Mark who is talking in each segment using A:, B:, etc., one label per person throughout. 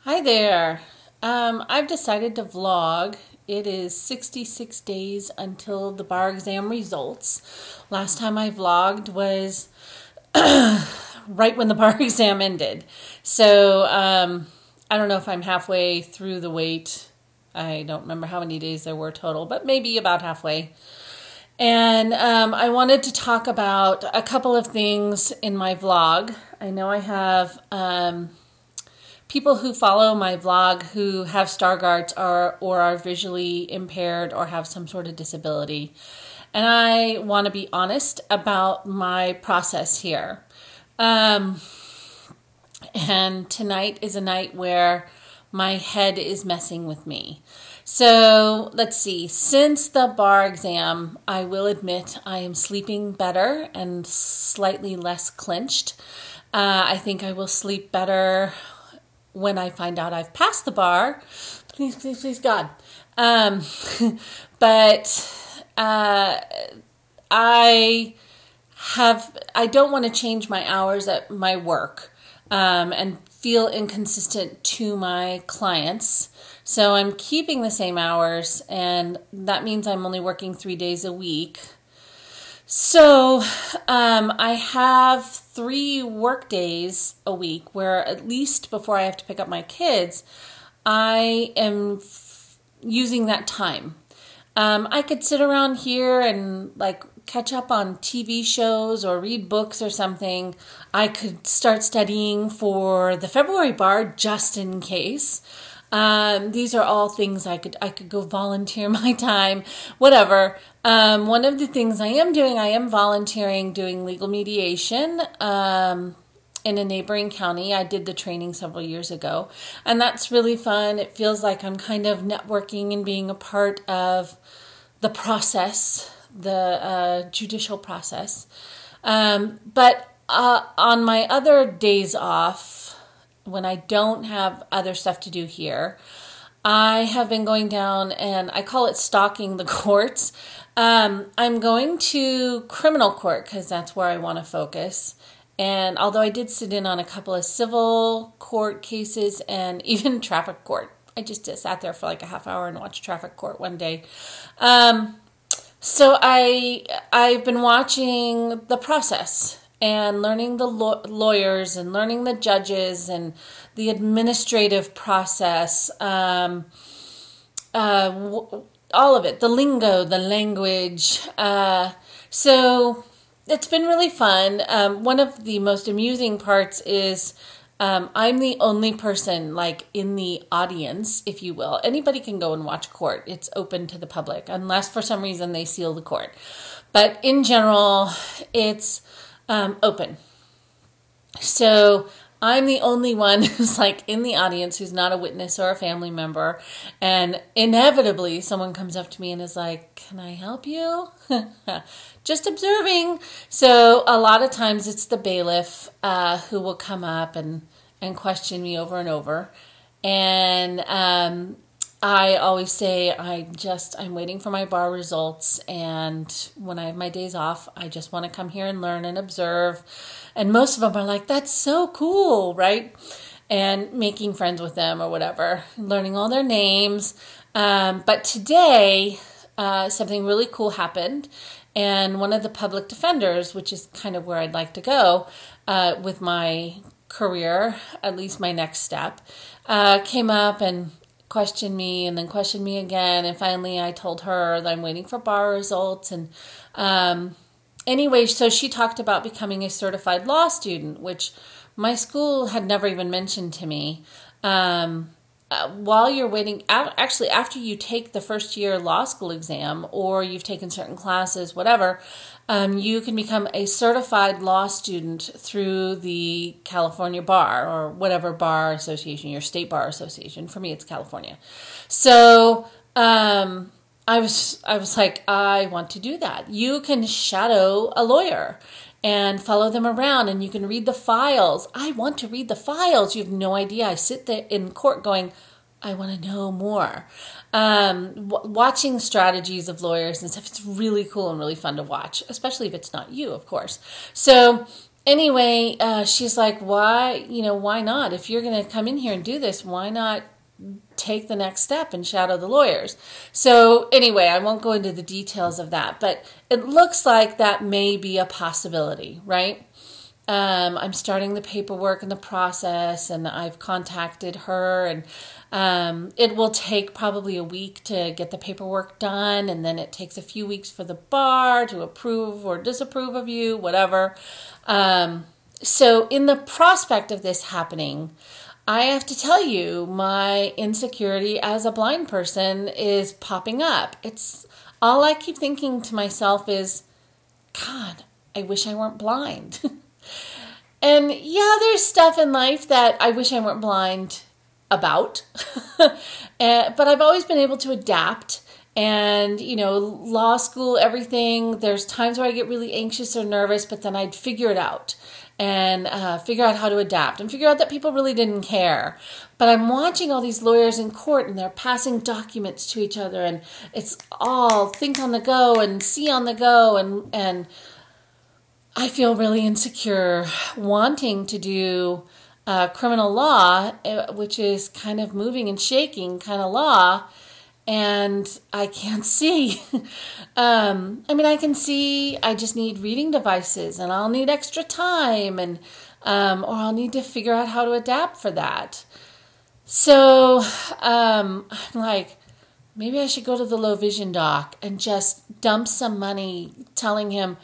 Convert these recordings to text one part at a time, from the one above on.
A: Hi there. I've decided to vlog. It is 66 days until the bar exam results. Last time I vlogged was right when the bar exam ended. So I don't know if I'm halfway through the wait. I don't remember how many days there were total, but maybe about halfway. And I wanted to talk about a couple of things in my vlog. I know I have people who follow my vlog who have Stargardts or are visually impaired or have some sort of disability. And I want to be honest about my process here. And tonight is a night where my head is messing with me. So let's see, since the bar exam, I will admit I am sleeping better and slightly less clenched. I think I will sleep better when I find out I've passed the bar. Please, please, please, God. But I don't want to change my hours at my work and feel inconsistent to my clients. So I'm keeping the same hours, and that means I'm only working 3 days a week. So I have 3 work days a week where at least before I have to pick up my kids, I am using that time. I could sit around here and catch up on TV shows or read books or something. I could start studying for the February bar just in case. These are all things I could go volunteer my time, whatever. One of the things I am volunteering doing legal mediation in a neighboring county. I did the training several years ago, and that's really fun. It feels like I'm kind of networking and being a part of the process, the judicial process. But on my other days off, when I don't have other stuff to do here, I have been going down, and I call it stalking the courts. I'm going to criminal court because that's where I want to focus. And although I did sit in on a couple of civil court cases and even traffic court, I just sat there for like a half hour and watched traffic court one day. So I've been watching the process and learning the lawyers and learning the judges and the administrative process, all of it, the lingo, the language. So it's been really fun. One of the most amusing parts is I'm the only person in the audience, if you will. Anybody can go and watch court. It's open to the public unless for some reason they seal the court. But in general, it's open. So I'm the only one who's in the audience who's not a witness or a family member. And inevitably someone comes up to me and is like, "Can I help you?" Just observing. So a lot of times it's the bailiff who will come up and question me over and over. And I always say I'm waiting for my bar results, and when I have my days off, I just want to come here and learn and observe. And most of them are like, "That's so cool," right? And making friends with them or whatever, learning all their names. But today, something really cool happened, and one of the public defenders, which is kind of where I'd like to go with my career, at least my next step, came up and questioned me and then questioned me again. And finally I told her that I'm waiting for bar results. And anyway, so she talked about becoming a certified law student, which my school had never even mentioned to me. While you're waiting, actually after you take the first year law school exam or you've taken certain classes, whatever, you can become a certified law student through the California Bar or whatever bar association, your state bar association. For me, it's California. So I was like, I want to do that. You can shadow a lawyer and follow them around, and you can read the files. I want to read the files. You have no idea. I sit there in court going, I want to know more. Watching strategies of lawyers and stuff, it's really cool and really fun to watch, especially if it's not you, of course. So Anyway, she's like, why not? If you're going to come in here and do this, why not take the next step and shadow the lawyers? So anyway, I won't go into the details of that, but it looks like that may be a possibility, right? I'm starting the paperwork and the process, and I've contacted her, and it will take probably a week to get the paperwork done, and then it takes a few weeks for the bar to approve or disapprove of you, whatever. So in the prospect of this happening, I have to tell you, my insecurity as a blind person is popping up. It's all I keep thinking to myself is, God, I wish I weren't blind. And yeah, there's stuff in life that I wish I weren't blind about. But I've always been able to adapt. And, law school, everything, there's times where I get really anxious or nervous, but then I'd figure it out and figure out how to adapt and figure out that people really didn't care. But I'm watching all these lawyers in court, and they're passing documents to each other, and it's all think on the go and see on the go, and I feel really insecure wanting to do criminal law, which is kind of moving and shaking kind of law, and I can't see. I can see, I just need reading devices, and I'll need extra time, and or I'll need to figure out how to adapt for that. So I'm like, maybe I should go to the low vision doc and just dump some money telling him,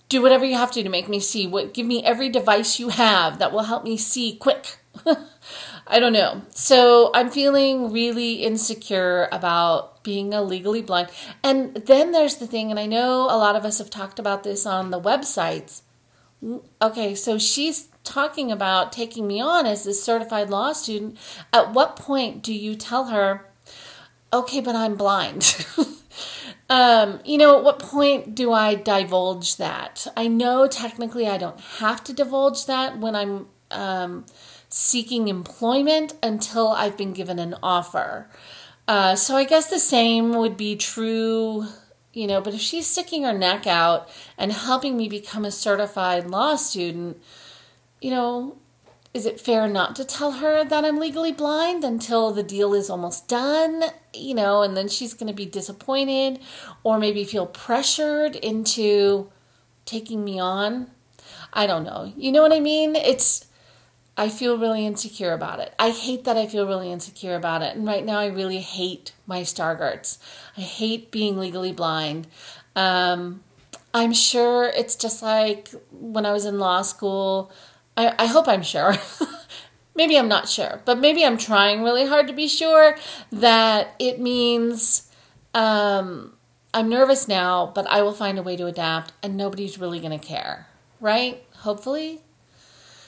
A: do whatever you have to make me see. Give me every device you have that will help me see quick. I don't know. So I'm feeling really insecure about being legally blind. And then there's the thing, and I know a lot of us have talked about this on the websites. Okay, so she's talking about taking me on as this certified law student. At what point do you tell her, okay, but I'm blind? At what point do I divulge that? I know technically I don't have to divulge that when I'm seeking employment until I've been given an offer. So I guess the same would be true, but if she's sticking her neck out and helping me become a certified law student, is it fair not to tell her that I'm legally blind until the deal is almost done, and then she's going to be disappointed or maybe feel pressured into taking me on? I don't know. You know what I mean? I feel really insecure about it. I hate that I feel really insecure about it. And right now I really hate my Stargardts. I hate being legally blind. I'm sure it's just like when I was in law school. I hope I'm sure. Maybe I'm not sure, but maybe I'm trying really hard to be sure that it means I'm nervous now, but I will find a way to adapt and nobody's really going to care, right? Hopefully.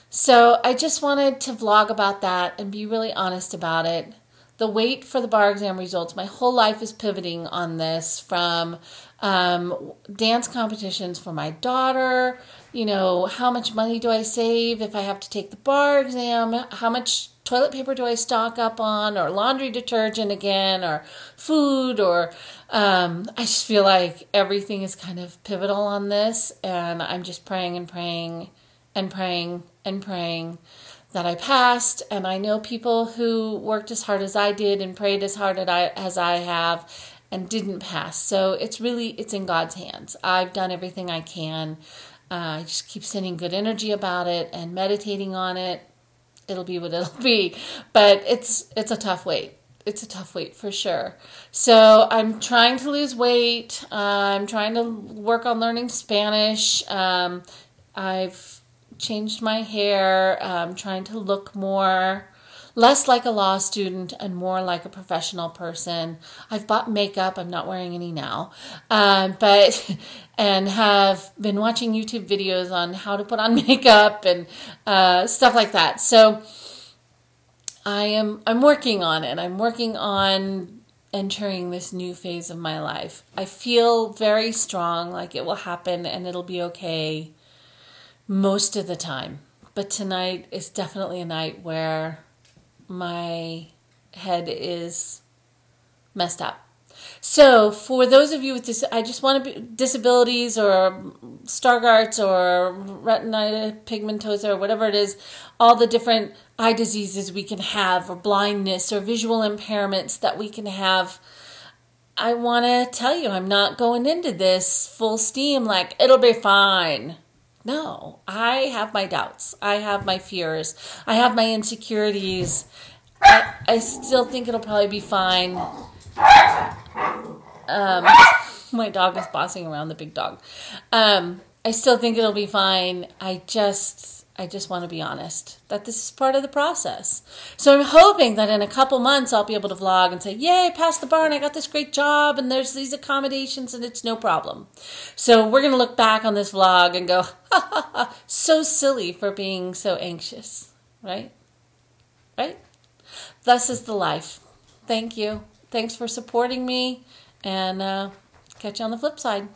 A: So I just wanted to vlog about that and be really honest about it. The wait for the bar exam results, my whole life is pivoting on this, from dance competitions for my daughter, how much money do I save if I have to take the bar exam, how much toilet paper do I stock up on, or laundry detergent again, or food, or I just feel like everything is kind of pivotal on this, and I'm just praying and praying and praying and praying that I passed. And I know people who worked as hard as I did and prayed as hard as I have and didn't pass. So it's in God's hands. I've done everything I can. I just keep sending good energy about it and meditating on it. It'll be what it'll be. But it's a tough wait. It's a tough wait for sure. So I'm trying to lose weight. I'm trying to work on learning Spanish. I've changed my hair. I'm trying to look less like a law student and more like a professional person. I've bought makeup. I'm not wearing any now. And have been watching YouTube videos on how to put on makeup and stuff like that. So I'm working on it. I'm working on entering this new phase of my life. I feel very strong, like it will happen and it'll be okay most of the time. But tonight is definitely a night where my head is messed up. So for those of you with this, I just want to be disabilities or Stargardt's or retinitis pigmentosa or whatever it is, all the different eye diseases we can have, or blindness or visual impairments that we can have. I want to tell you, I'm not going into this full steam like it'll be fine. No, I have my doubts. I have my fears. I have my insecurities. I still think it'll probably be fine. My dog is bossing around, the big dog. I still think it'll be fine. I just want to be honest that this is part of the process. So I'm hoping that in a couple months I'll be able to vlog and say, yay, passed the bar and I got this great job and there's these accommodations and it's no problem. So we're going to look back on this vlog and go, ha ha ha, so silly for being so anxious, right? Right? Thus is the life. Thank you. Thanks for supporting me, and catch you on the flip side.